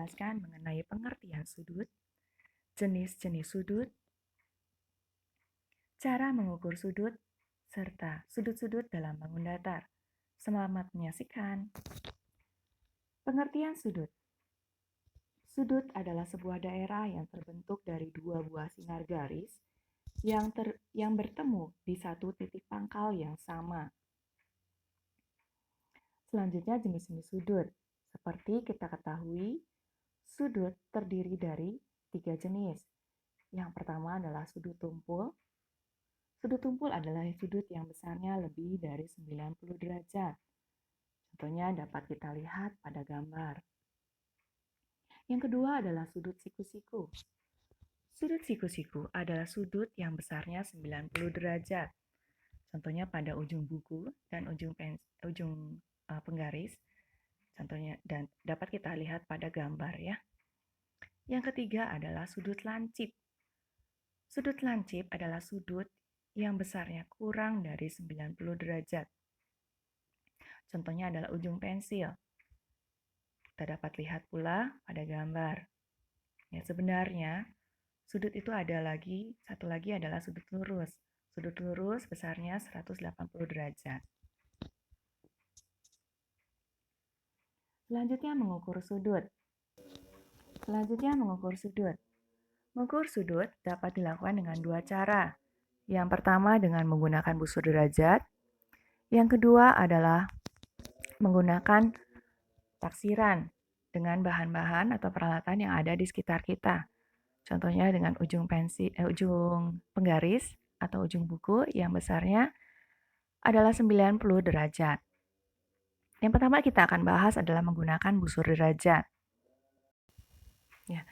menjelaskan mengenai pengertian sudut, jenis-jenis sudut, cara mengukur sudut, serta sudut-sudut dalam bangun datar. Selamat menyaksikan. Pengertian sudut. Sudut adalah sebuah daerah yang terbentuk dari dua buah sinar garis yang bertemu di satu titik pangkal yang sama. Selanjutnya jenis-jenis sudut. Seperti kita ketahui, sudut terdiri dari 3 jenis. Yang pertama adalah sudut tumpul. Sudut tumpul adalah sudut yang besarnya lebih dari 90 derajat. Contohnya dapat kita lihat pada gambar. Yang kedua adalah sudut siku-siku. Sudut siku-siku adalah sudut yang besarnya 90 derajat. Contohnya pada ujung buku dan ujung penggaris. Contohnya dan dapat kita lihat pada gambar ya. Yang ketiga adalah sudut lancip. Sudut lancip adalah sudut yang besarnya kurang dari 90 derajat. Contohnya adalah ujung pensil. Kita dapat lihat pula pada gambar. Ya, sebenarnya sudut itu ada satu lagi adalah sudut lurus. Sudut lurus besarnya 180 derajat. Selanjutnya mengukur sudut. Mengukur sudut dapat dilakukan dengan dua cara. Yang pertama dengan menggunakan busur derajat. Yang kedua adalah menggunakan taksiran dengan bahan-bahan atau peralatan yang ada di sekitar kita. Contohnya dengan ujung penggaris atau ujung buku yang besarnya adalah 90 derajat. Yang pertama kita akan bahas adalah menggunakan busur derajat. Ya,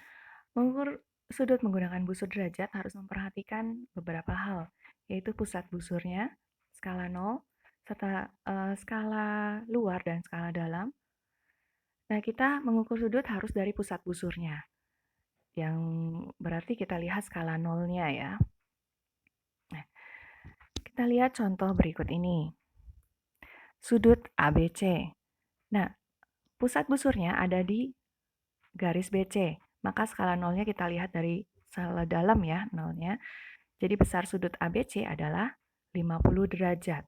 mengukur sudut menggunakan busur derajat harus memperhatikan beberapa hal, yaitu pusat busurnya, skala 0, serta skala luar dan skala dalam. Nah, kita mengukur sudut harus dari pusat busurnya, yang berarti kita lihat skala 0-nya ya. Nah, kita lihat contoh berikut ini. Sudut ABC. Nah, pusat busurnya ada di garis BC. Maka skala 0-nya kita lihat dari skala dalam ya, 0-nya. Jadi besar sudut ABC adalah 50 derajat.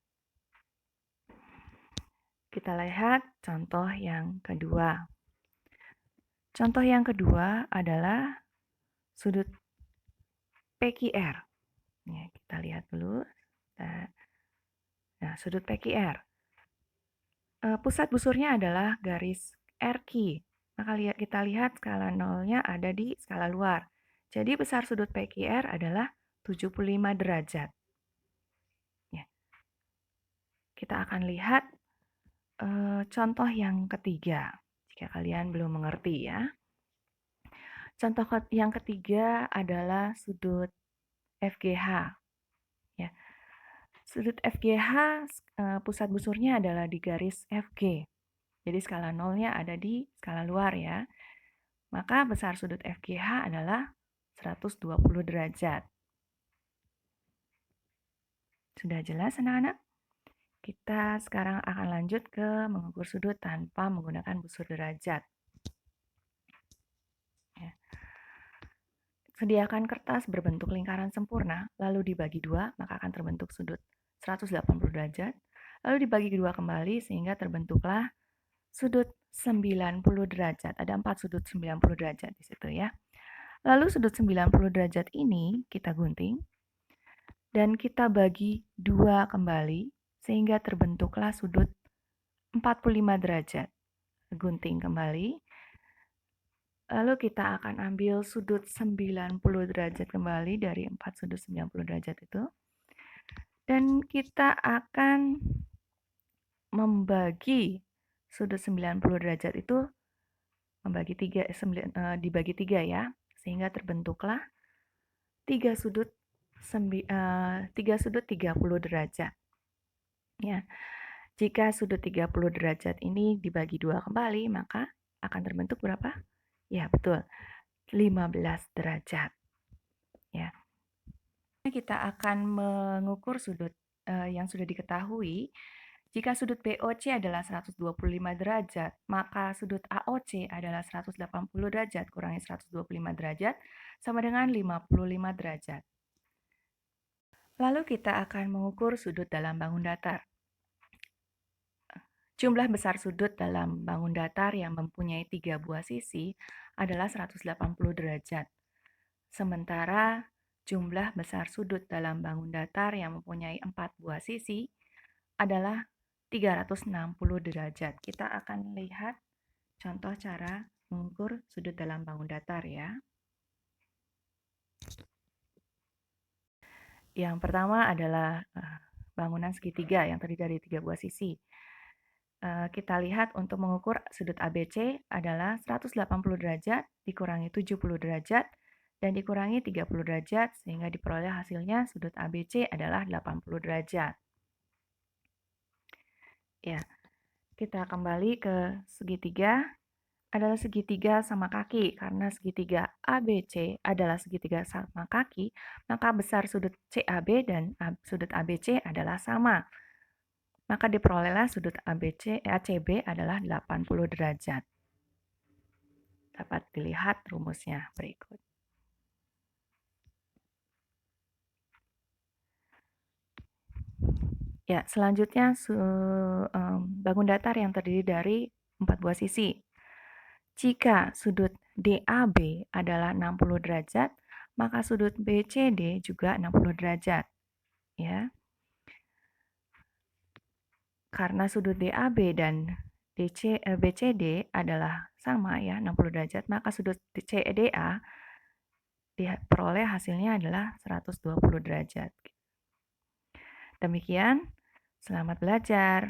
Kita lihat contoh yang kedua. Contoh yang kedua adalah sudut PQR. Ya, kita lihat dulu. Nah, sudut PQR. Pusat busurnya adalah garis RQ. Maka kita lihat skala 0-nya ada di skala luar. Jadi besar sudut PQR adalah 75 derajat. Ya. Kita akan lihat contoh yang ketiga, jika kalian belum mengerti ya. Contoh yang ketiga adalah sudut FGH. Ya. Sudut FGH pusat busurnya adalah di garis FG. Jadi skala 0-nya ada di skala luar ya. Maka besar sudut FGH adalah 120 derajat. Sudah jelas anak-anak? Kita sekarang akan lanjut ke mengukur sudut tanpa menggunakan busur derajat. Ya. Sediakan kertas berbentuk lingkaran sempurna, lalu dibagi dua, maka akan terbentuk sudut 180 derajat. Lalu dibagi kedua kembali sehingga terbentuklah sudut 90 derajat. Ada 4 sudut 90 derajat di situ ya. Lalu sudut 90 derajat ini kita gunting dan kita bagi dua kembali sehingga terbentuklah sudut 45 derajat. Gunting kembali. Lalu kita akan ambil sudut 90 derajat kembali dari 4 sudut 90 derajat itu. Dan kita akan membagi sudut 90 derajat itu dibagi 3 ya. Sehingga terbentuklah 3 sudut 30 derajat. Ya. Jika sudut 30 derajat ini dibagi 2 kembali, maka akan terbentuk berapa? Ya, betul. 15 derajat. Ya. Kita akan mengukur sudut yang sudah diketahui Jika sudut BOC adalah 125 derajat, maka sudut AOC adalah 180 derajat kurangi 125 derajat sama dengan 55 derajat. Lalu kita akan mengukur sudut dalam bangun datar. Jumlah besar sudut dalam bangun datar yang mempunyai 3 buah sisi adalah 180 derajat. Sementara jumlah besar sudut dalam bangun datar yang mempunyai 4 buah sisi adalah 360 derajat. Kita akan lihat contoh cara mengukur sudut dalam bangun datar ya. Yang pertama adalah bangunan segitiga yang terdiri dari 3 buah sisi. Kita lihat untuk mengukur sudut ABC adalah 180 derajat dikurangi 70 derajat dan dikurangi 30 derajat sehingga diperoleh hasilnya sudut ABC adalah 80 derajat. Ya, kita kembali ke segitiga adalah segitiga sama kaki. Karena segitiga ABC adalah segitiga sama kaki, maka besar sudut CAB dan sudut ABC adalah sama. Maka diperolehlah sudut ACB adalah 80 derajat. Dapat dilihat rumusnya berikut. Ya, selanjutnya bangun datar yang terdiri dari 4 buah sisi. Jika sudut DAB adalah 60 derajat, maka sudut BCD juga 60 derajat. Ya. Karena sudut DAB dan BCD adalah sama ya, 60 derajat, maka sudut CDA diperoleh hasilnya adalah 120 derajat. Demikian, selamat belajar.